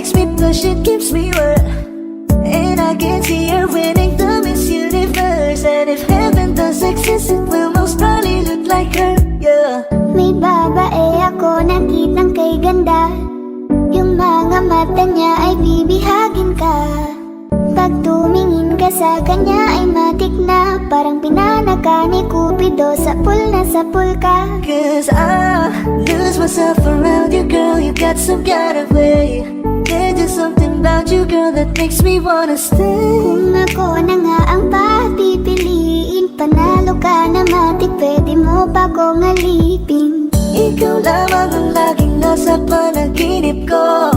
makes me blush, it gives me wet. And I can see her winning the Miss Universe. And if heaven does exist, it will most probably look like her, yeah. May babae ako nakitang kay ganda. Yung mga mata niya ay bibihagin ka. Pag tumingin ka sa kanya ay matik na. Parang pinanaka ni Cupido, sapul na sapul ka. Cause I lose myself around you, girl. You got some kind of way. There's just something about you, girl, that makes me wanna stay. Kung ako na nga ang papipiliin, panalo ka na matik, pwede mo pa kong alipin. Ikaw lamang ang laging nasa panaginip ko.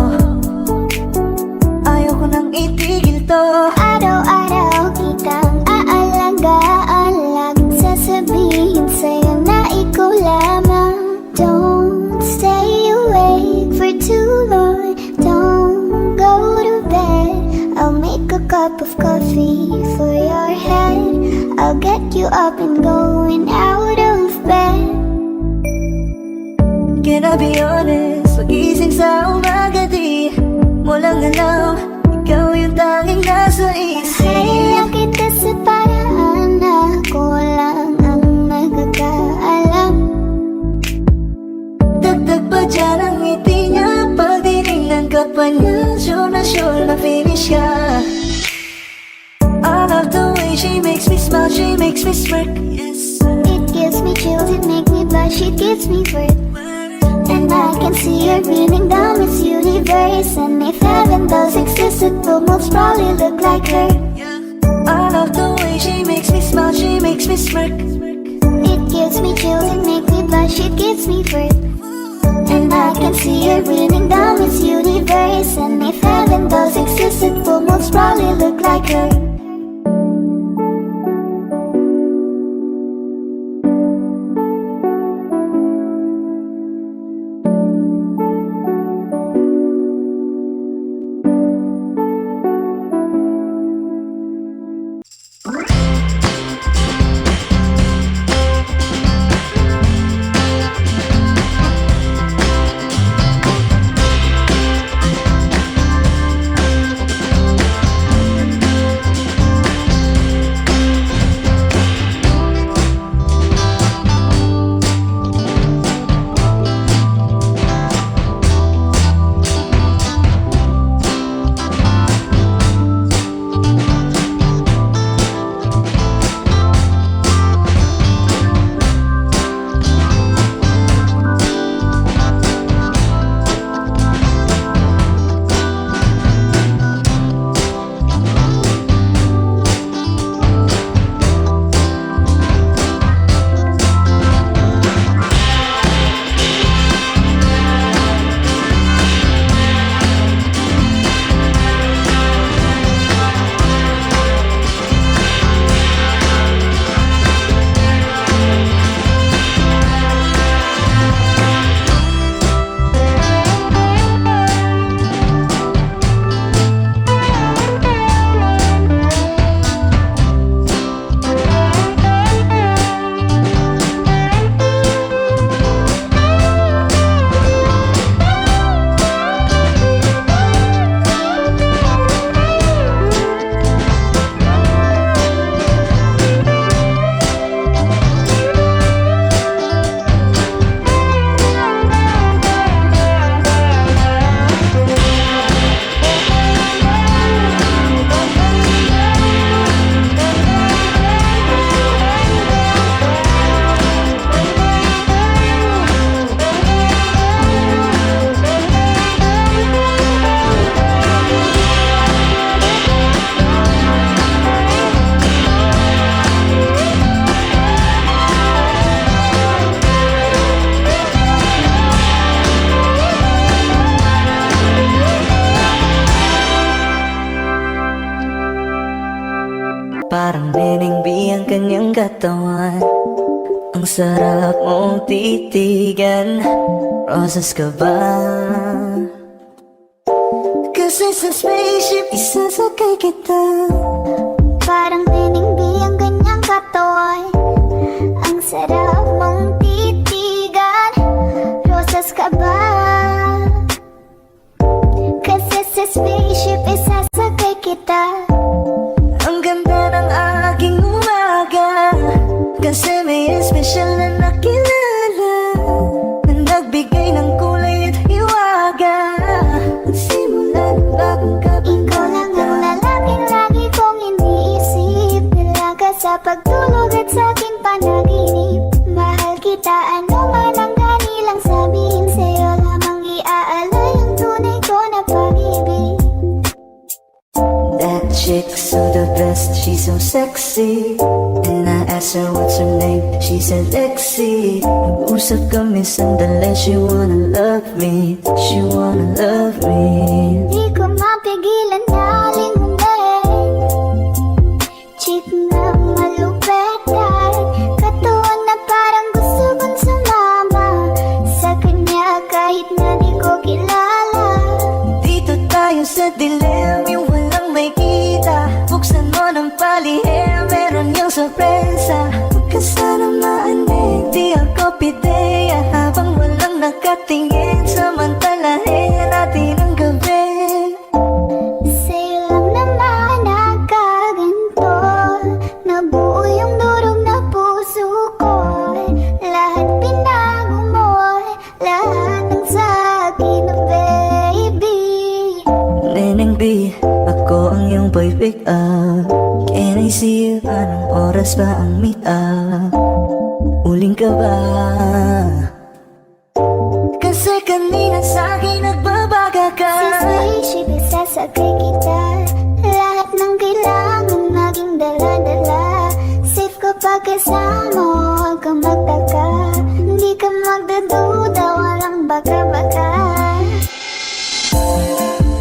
Ayaw ko nang itigil to. Araw-araw kitang aalagaan, laging sasabihin sa'yo na ikaw lamang. Don't stay awake for too long, don't go to bed. I'll make a cup of coffee for your head. I'll get you up and going out of bed. Can I be honest? Pagising sa umaga, di mo lang alam, ikaw yung tanging nasa isip. Kaya kita sa paraan na ako lang ang nagkakaalam. Dagdag pa dyan ang ngiti niya, pag tinignan ka pa niya, sure na finish ka. I love the way she makes me smile, she makes me smirk, yes. It gives me chills, it makes me blush, it gives me worth. And I can see her winning the Miss Universe. And if heaven does exist, it will most probably look like her. I love the way she makes me smile, she makes me smirk. It gives me chills, it makes me blush, it gives me worth. And I can see her winning the Miss Universe. And if heaven does exist, it will most probably look like her. Parang Beningbi ang kanyang katawan. Ang sarap mong titigan. Rosas ka ba? Kasi sa spaceship isasakay kita. Parang Beningbi ang kanyang katawan. Ang sarap mong titigan. Rosas ka ba? Kasi sa chick, so the best, she's so sexy. And I asked her what's her name, she said Lexi. Nag-usap kami sandali, she wanna love me, she wanna love me. Di ko mapigilan na lingunin. Chick na malupet at katawan na parang gusto kong sumama sa kanya kahit na di ko kilala. Dito tayo sa dilim, yung walang may kita. Buksan mo ng palihim, meron yung sorpresa. Huwag ka sana maanig, di ako pideya. Habang walang nakatingin, samantalahin natin ang gabi. Sa'yo lang naman nakaganto, nabuo yung durog na puso ko. Lahat pinago mo, lahat ng sa'kin, baby. Neneng B, ako ang iyong boy pick up. Can I see you? Anong oras ba ang meet up? Uling ka ba? Kasi kanina sa'kin nagbabaga ka. Sa spaceship, isasakay kita. Lahat ng kailangan maging dala-dala. Safe kapag kasama, huwag kang magtaka. Hindi ka magdaduda, walang baka-baka.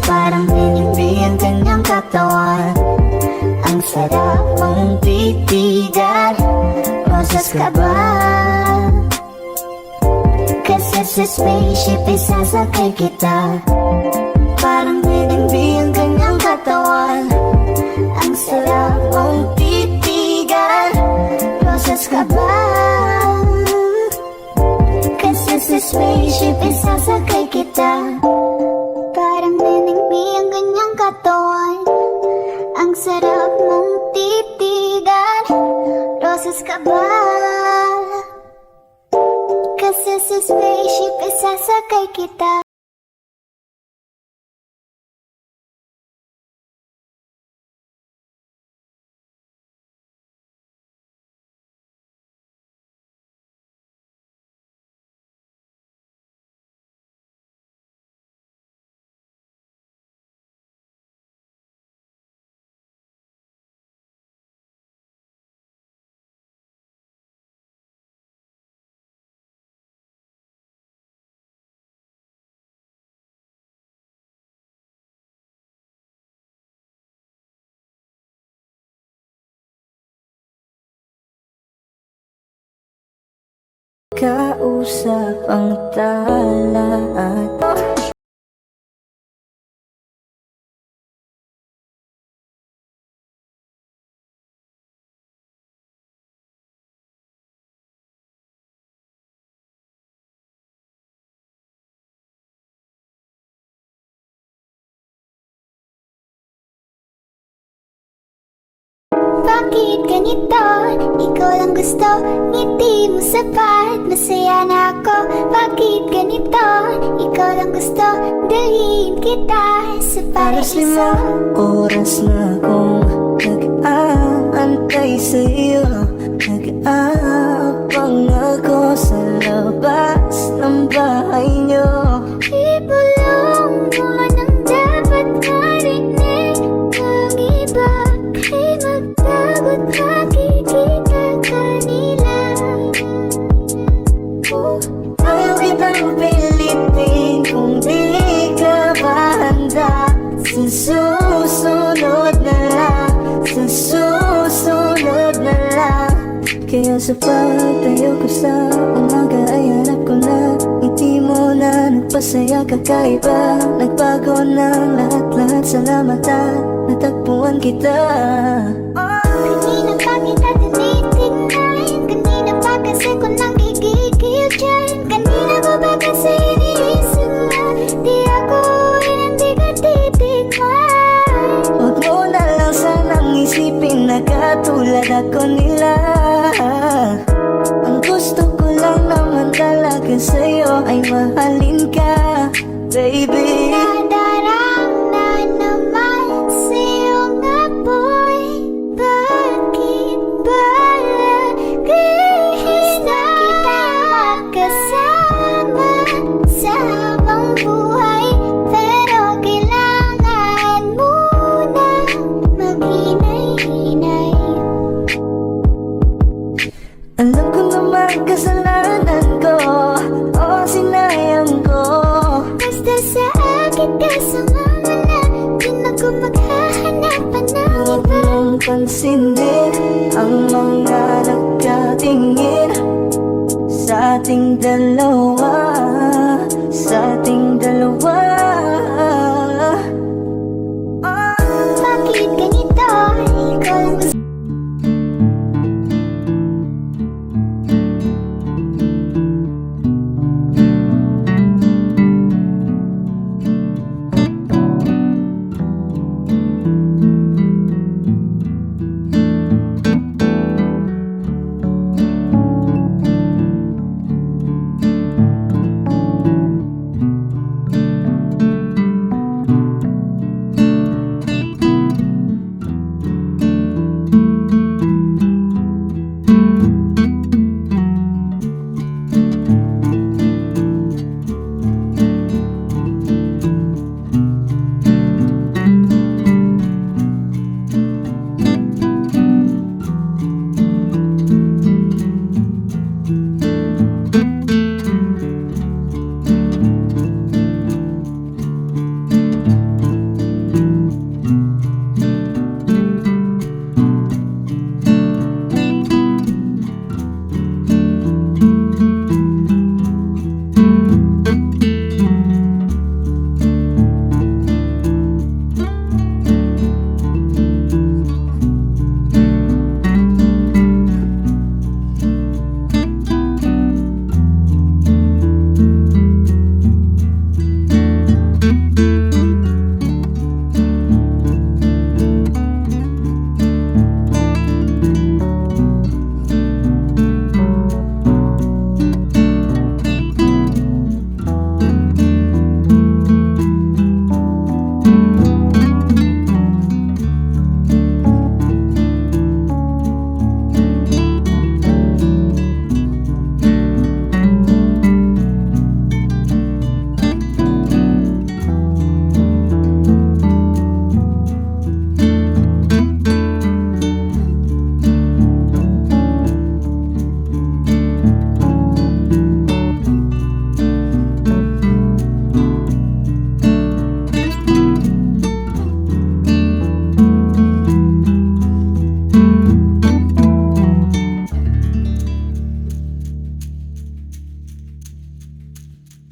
Parang binibigyan kanyang katawan. Ang sarap mong titigan. Rosas ka ba? Kasi sa spaceship isasakay kita. Parang binibigyan kanyang katawan. Ang sarap mong titigan. Rosas ka ba? Kasi sa spaceship isasakay kita. Parang nenengbi ang ganyang katawan. Ang sarap mong titigan. Rosas ka ba? Kasi sa spaceship isasakay kita. Kausap ang talaan. Bakit ganito? Ikaw lang gusto, ngiti mo sapat, masaya na ako. Bakit ganito? Ikaw lang gusto, dalhin kita sa Alas paraiso. 5 oras na akong nag-aantay sa'yo. Nag-aabang ako sa labas ng bahay niyo. Ibulong mo nang dapat marinig ng iba. Kay magtagot makikita kanila. Ayaw kitang pilitin kung di ka ba handa. Sa susunod na lang, sa susunod na lang. Kaya sa pagtayo ko sa umaga ay hanap ko na ngiti mo na nagpasaya kakaiba. Nagbago ng lahat-lahat, salamat at natagpuan kita. Kanina pa kita tinitignan, kanina pa kasi ko nang gigigil dyan. Kanina ko ba kasi iniisip na di ako hindi ka titignan. Huwag mo na lang sanang isipin na katulad ako nila. Ang gusto ko lang naman talaga sa'yo ay mahalin ka, baby. Nadarama naman sa'yo nga boy. Bakit ba lagi na kita magkasama sa habang buhay? Pero kailangan muna pansinin ang mga nagkatingin sa ating dalawa, sa ating dalawa. Bakit ganito? Ikaw lang gusto.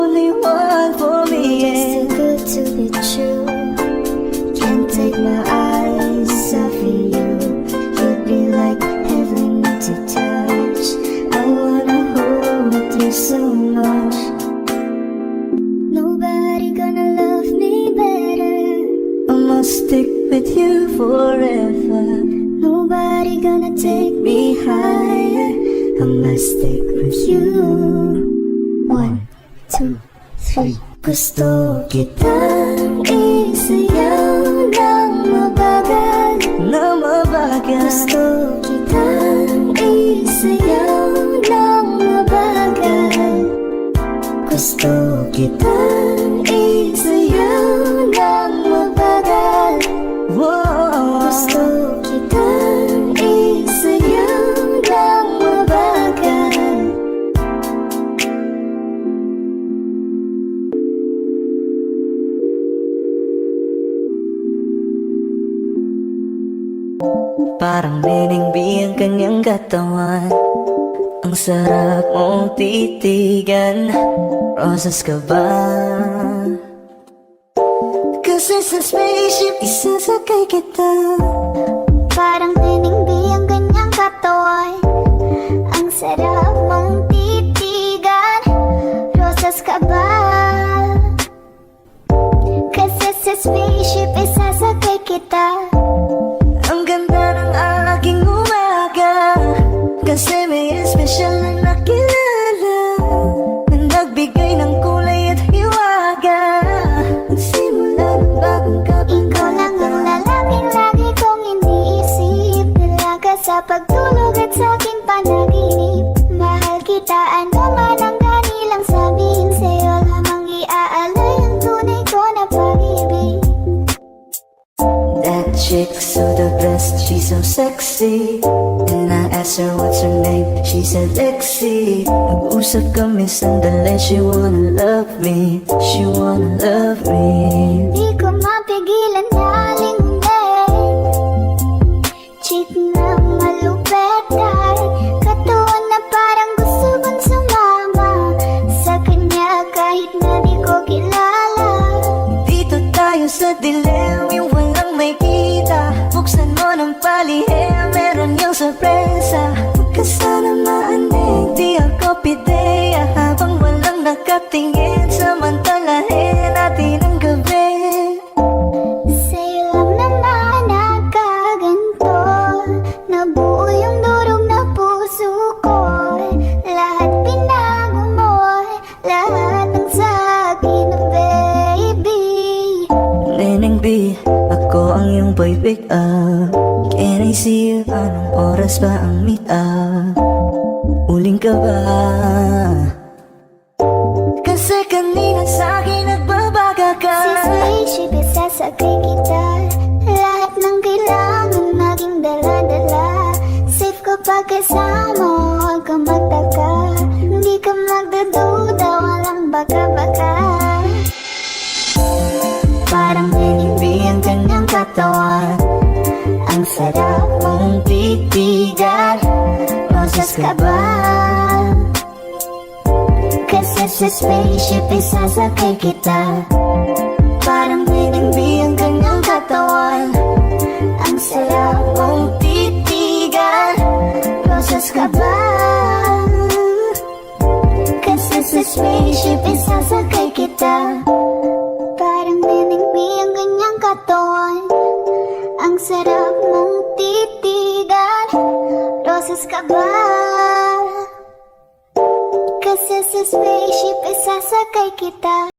Only one for me, It's too good to be true. Can't take my eyes off of you. You'd be like heaven to touch. I wanna hold you so much. Nobody gonna love me better. I must stick with you forever. Nobody gonna take me higher. I must stick with you. 1, 2, 3. Gusto kitang isayaw ng mabagal. Na mabagal. Gusto kitang isayaw ng mabagal. Gusto kitang isayaw ng mabagal. Whoa. Gusto kitang isayaw ng mabagal. Parang binigbi ang kanyang katawan. Ang sarap mong titigan. Rosas ka ba? Kasi sa spaceship isasakay kita. Parang tiningbi ang kanyang katawan. Ang sarap mong titigan. Rosas ka ba? Kasi sa spaceship isasakay kita. Ang ganda ng aking umaga. Kasi may espesyal na nakilala na nagbigay ng kulay at hiwaga. Nagsimula ng bagong Ikaw lang ang lalaking lagi kong iniisip. Dalaga sa pagtulog at sa aking panaginip. Mahal kita, ano man ang kanilang sabihin. Sa'yo lamang iaalay ang tunay ko na pag-ibig. That chick so the best, she's so sexy. And I asked her what's her name, she said Lexi. Nag-usap kami sandali, she wanna love me, she wanna love me. Di ko mapigilan na lingunin. sorpresa. Huwag ka sana maanig, di ako pideya. Habang walang nakatingin, samantalahin natin ang gabi. Sa'yo lang naman nakaganto, nabuo yung durog na puso ko. Lahat binago mo, lahat ng sa'kin, baby. Neneng B, ako ang iyong boy pick up. Can I see you? Anong oras ba ang meet up? Uling ka ba? Kasi kanina sa'kin nagbabaga ka. Si spaceship, isasakay kita. Lahat ng kailangan naging dala-dala. Safe kapag kasama, huwag kang magtaka. Hindi ka magdududa, walang baka-baka. Parang hinimbi ang kanyang katawan. Ang sarap mong titigan. Roses ka ba? Kasi sa spaceship isasakay kita. Parang hinimbi ang kanyang katawan. Ang sarap mong titigan. Roses ka ba? Kasi sa spaceship isasakay kita. Parang nenengbi ang kanyang katawan. Ang sarap mong titigan. Roses ka ba? Kasi sa spaceship isasakay kita.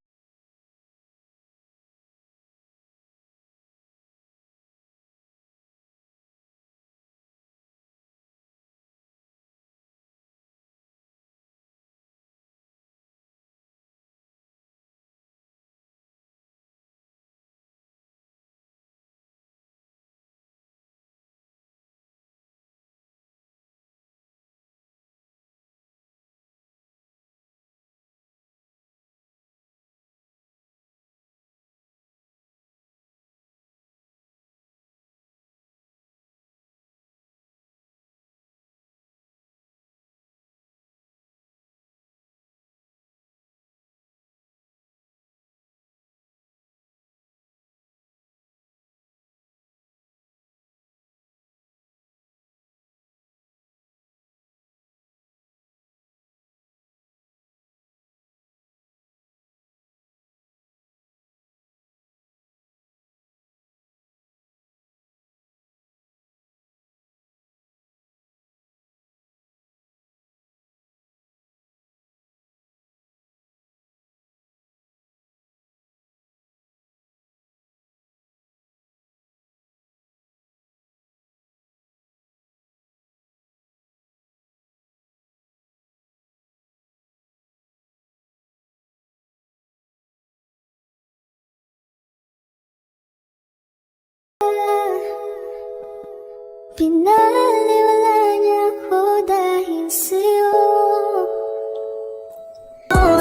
Pinaliwala niya ako dahil sa'yo.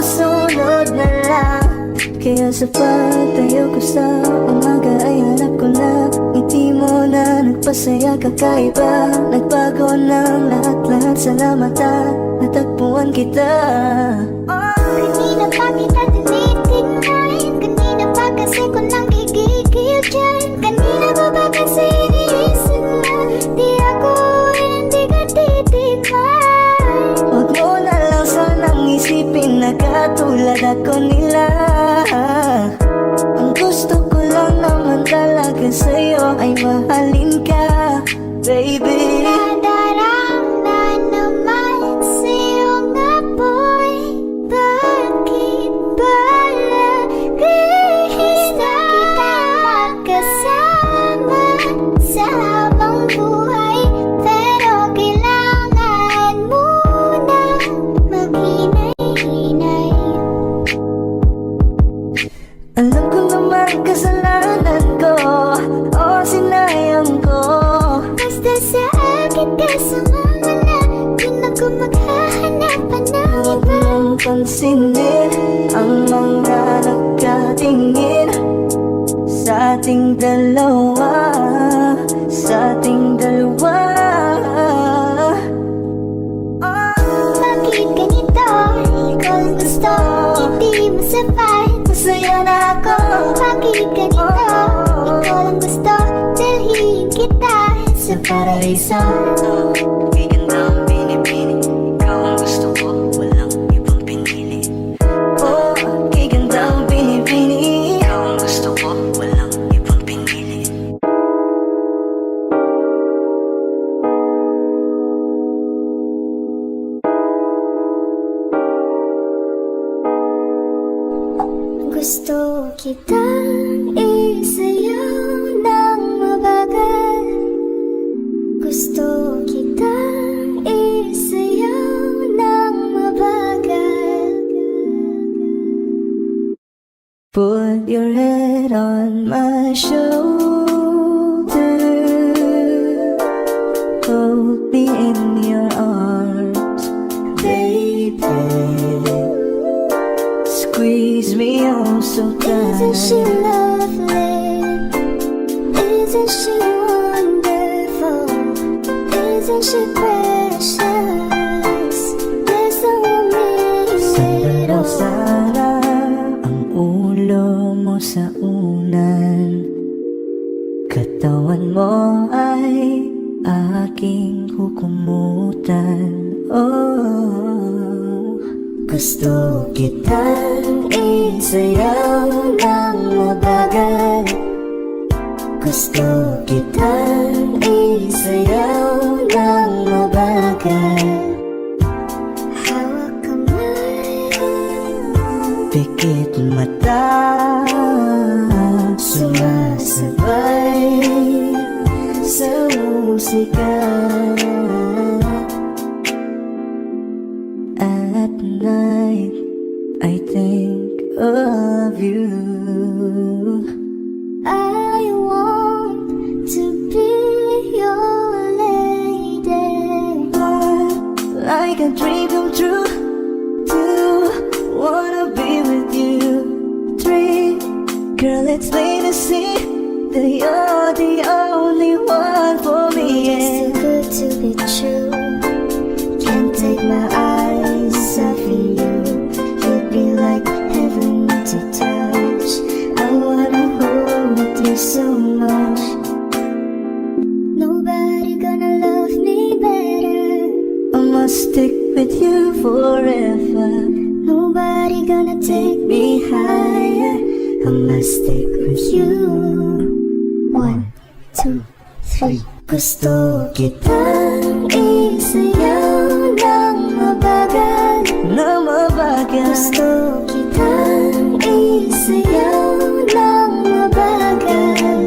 Sunod na lang. Kaya sa pagtayo ko sa umaga ay hanap ko na ngiti mo na nagpasaya kakaiba. Nagbago ng lahat-lahat, salamat at natagpuan kita. Kanina pa kita tinitingnan, kanina pa kasi ko nang gigigil dyan. Kanina pa ba kasi iniisip mo, di ako hindi ka titigman. Huwag mo na lang sanang isipin na katulad ako nila. Ang gusto ko lang naman talaga sa'yo ay mahalin ka, baby. Nadarama naman sa'yo nga boy, bakit ba lagi na kita magkasama sa habang buhay? Pero kailangan mo na maghinay-hinay. Alam ko naman kasalanan ko, o sinayang ko. Basta sa akin kasama mo na, di na ko maghahanap ng Huwag iba. mong pansinin ang mga nagkatingin sa ating dalawa, sa ating dalawa. Bakit ganito? Ikaw ang gusto, hindi mo sapat. Masaya na ako. Bakit ganito? Ikaw ang gusto, dalhin kita sa sa paraiso. Kay ganda ang binibini, ikaw ang gusto ko, walang ibang pinili. Oh, kay ganda ang binibini, Ikaw ang gusto ko, walang ibang pinili. Gusto kitang isayaw ng mabagal. Gusto kitang isayaw ng mabagal. put your head on my shoulder, hold me in your arms, baby. Squeeze me oh so Isn't she tight. lovely? Isn't she wonderful? Isn't she precious? There's no Sana middle. sana ang ulo mo sa unan, katawan mo ay aking hukumutan. Oh, gusto kitang isayaw ng mabagal. Gusto kitang isayaw ng mabagal. Hawak kamay, Pikit mata, sumasabay sa musika. At night, I think of you. I want to be your lady. Like a dream come true. Two, wanna be with you. Three, girl, it's plain to see that you're the only one for me. It's too good to be true. Can't take my eyes off of you. You'd be like heaven to touch. I wanna hold you so much. Nobody gonna love me better. I must stick with you forever. Nobody gonna take Me higher, I must stick with you. 1, 2, 3. Gusto kitang isayaw ng mabagal, na mabagal. Gusto kitang isayaw ng mabagal.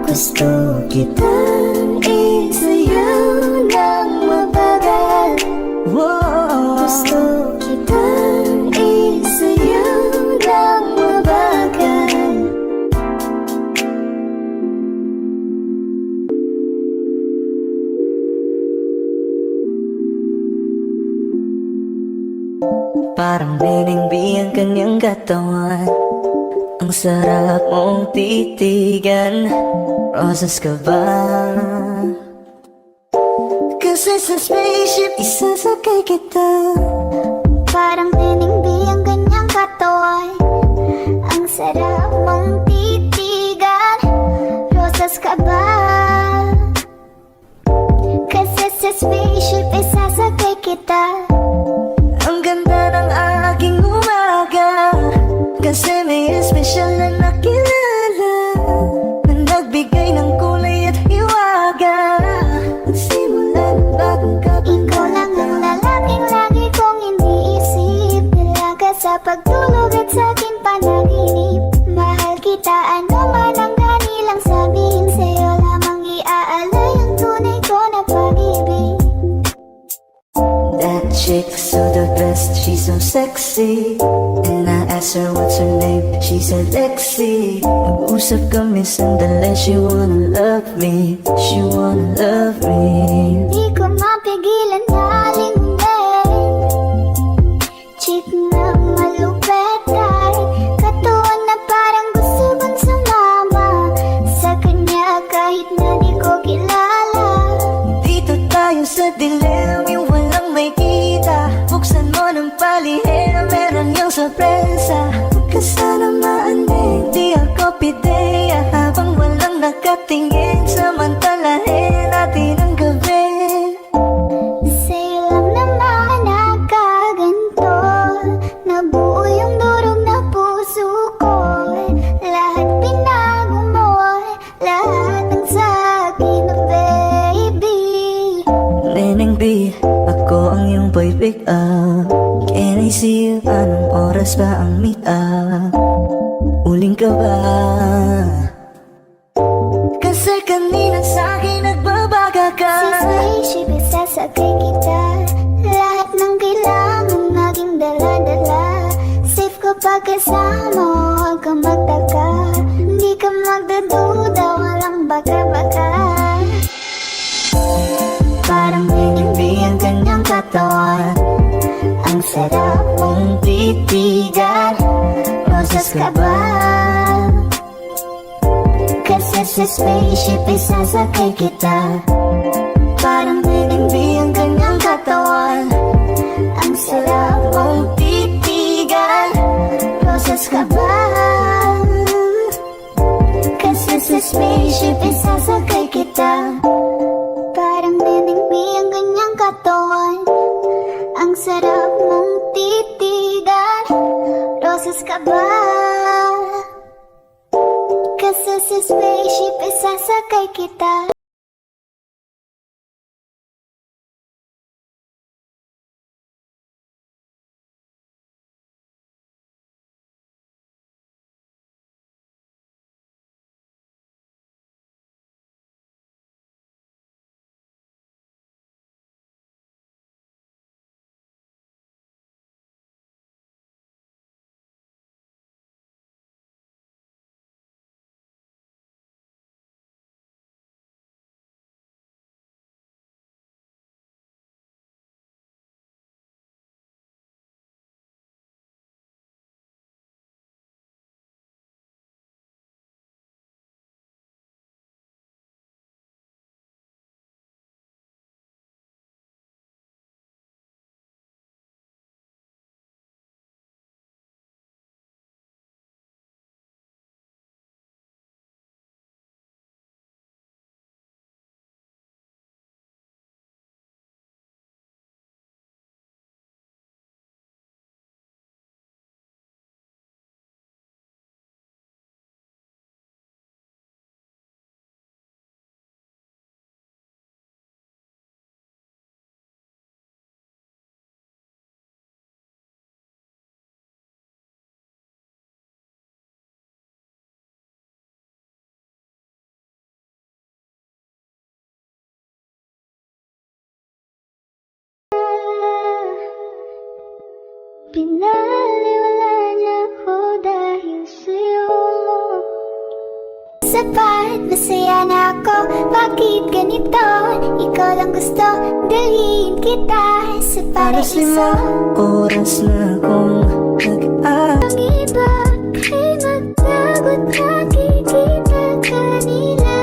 Gusto kitang isayaw ng mabagal. Whoa. Gusto kitang isayaw ng mabagal. Parang binigbi ang kanyang katawan, ang sarap mong titigan. Rosas ka ba? Kasi sa spaceship isasakay kita. Parang tiningbi ang kanyang katawan, ang sarap mong titigan. Rosas ka ba? Kasi sa spaceship isasakay kita. Ang ganda ng aking umaga, kasi may espesyal na nakilala, na nagbigay ng kulay at hiwaga. Nagsimula ng bagong Ikaw lang ang lalaking lagi kong iniisip. Dalaga sa pagtulog at sa aking panaginip. Mahal kita, ano man ang kanilang sabihin. Sa'yo lamang iaalay ang tunay ko na pag-ibig. That chick so the best, she's so sexy. And I asked her what's her name, she said Lexi. Nag-usap kami sandali, she wanna love me, she wanna love me. Di ko mapigilan na lingunin. Chick na malupet ay katuon na parang gusto kong sumama sa kanya kahit na di ko kilala. Dito tayo sa dilim, yung walang may kita. Buksan mo ng palihim, meron yung sorpresa. Huwag ka sana maanin, di ako pideya, habang walang nakatira. tingin, samantalahin natin ang gabi. Sa'yo lang naman nakaganto, nabuo yung durog na puso ko. Lahat binago mo, lahat ng sa'kin, oh baby. Neneng B, ako ang iyong boy pick up. Can I see you? Anong oras ba ang meet up? Uling ka ba? Kasi kanina sa'kin nagbabaga ka. Sa spaceship isasakay kita, lahat ng kailangan naging dala-dala. Safe kapag kasama, huwag kang magtaka. Hindi ka magdaduda, walang baka-baka. Parang hindi ang kanyang katawan. Ang sarap mong titigan. Rosas ka ba? Kasi sa spaceship isasakay kita. Parang hindi ang kanyang katawan. Ang sarap mong titigan. Rosas ka ba? Kasi sa spaceship isasakay kita. Parang nenengbi ang ganyang katawan. Ang sarap mong titigan. Rosas ka ba? Kasi sa spaceship isasakay kita. Pinaliwala niya ako dahil sa'yo. Sapat, masaya na ako. Bakit ganito? Ikaw lang gusto, dalhin kita sa Alas 5 paraiso. oras na akong Ang iba ay magtagot, makikita kanila.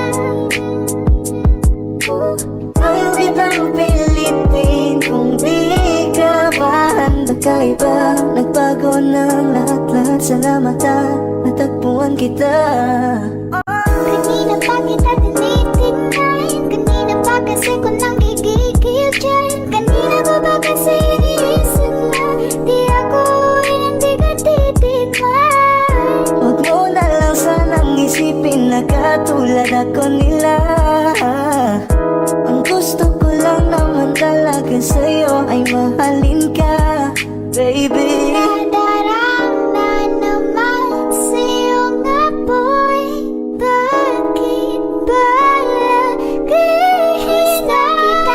Ayaw kitang pilitin kung di ka ba handa. Kakaiba, nagbago ng lahat-lahat. Salamat at natagpuan kita. Kanina pa kita tinitignan, kanina pa kasi ko nang gigigil dyan. Kanina ko ba kasi iniisip na di ako ay hindi ka titigman. Huwag mo na lang sanang isipin na katulad ako nila. Ang gusto ko lang naman talaga sa'yo ay mahalin ka, baby. Nadarama naman sa'yo nga boy. Bakit ba lagi na kita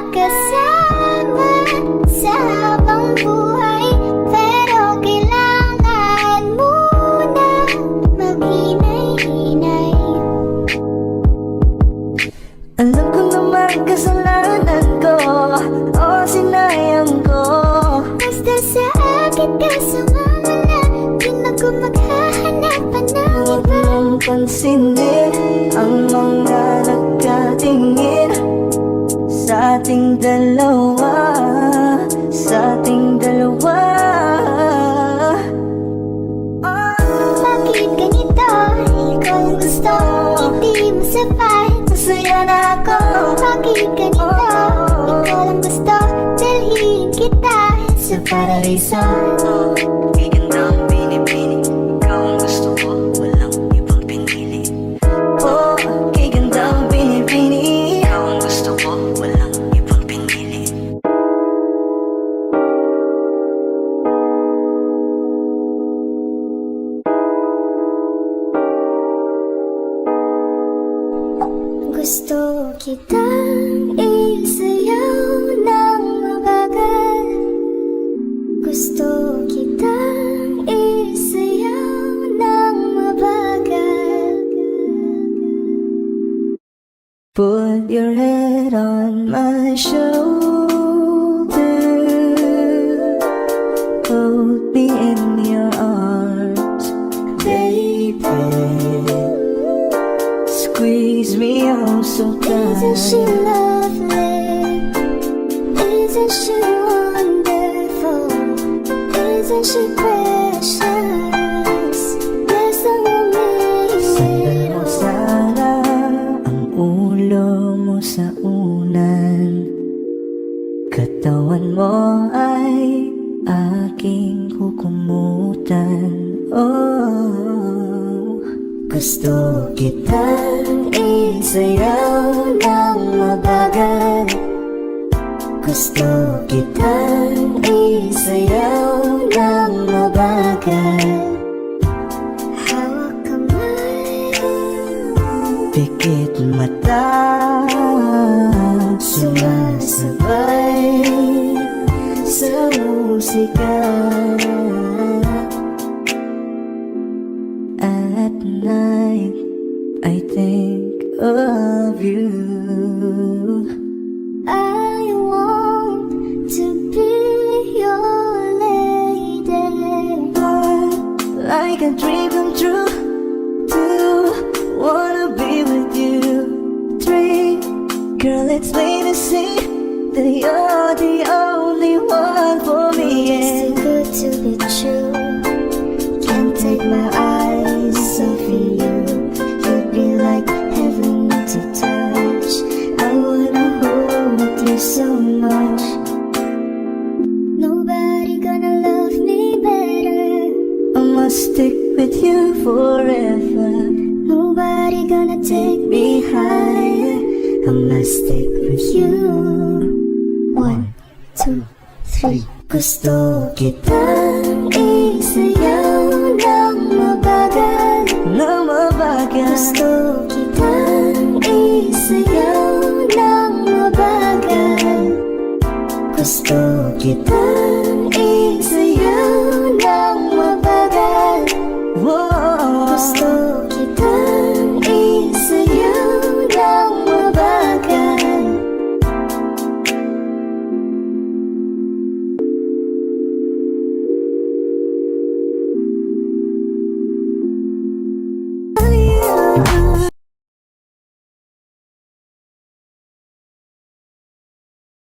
magkasama sa habang buhay? Pero kailangan muna maghinay-hinay. Alam ko naman kasalanan ko, o sinayang ko. Basta sa akin ka sumama na, di na ko maghahanapan ng Huwag iba. mong pansinin ang mga nagkatingin sa ating dalawa, sa ating dalawa. Bakit ganito? Ikaw ang gusto, hindi mo sabihin. saya na ako. Bakit ganito? Ikaw lang gusto, dalhin kita sa paraiso. Kay ganda ang binibini, ikaw ang gusto ko, walang ibang pinili. Oh, kay ganda ang binibini. Ikaw ang gusto ko, walang ibang pinili. Gusto kitang isayaw ng mabagal. Gusto kitang isayaw ng mabagal. Put your head on my shoulder, hold me in your arms, baby. Squeeze me oh so Isn't she tight. lovely? Isn't she wonderful? Isn't she precious? Yes, I'm amazing. Pero sana ang ulo mo sa unan, katawan mo ay aking hukumutan. Oh, gusto kitang isayaw ng mabagal. Gusto kitang isayaw ng mabagal. Hawak kamay, Pikit mata, sumasabay sa musika. At night, I think of you. I want to be your lady. Like a dream come true. 2, wanna be with you. 3, girl, it's plain to see that you're the only one for me. It's too good to be true. Can't take my eyes off of you. You'd be like heaven to touch. I wanna hold you so much. Nobody gonna love me better. I must stick with you forever. Nobody gonna take Be higher, I must stick with you. 1, 2, 3. Gusto kita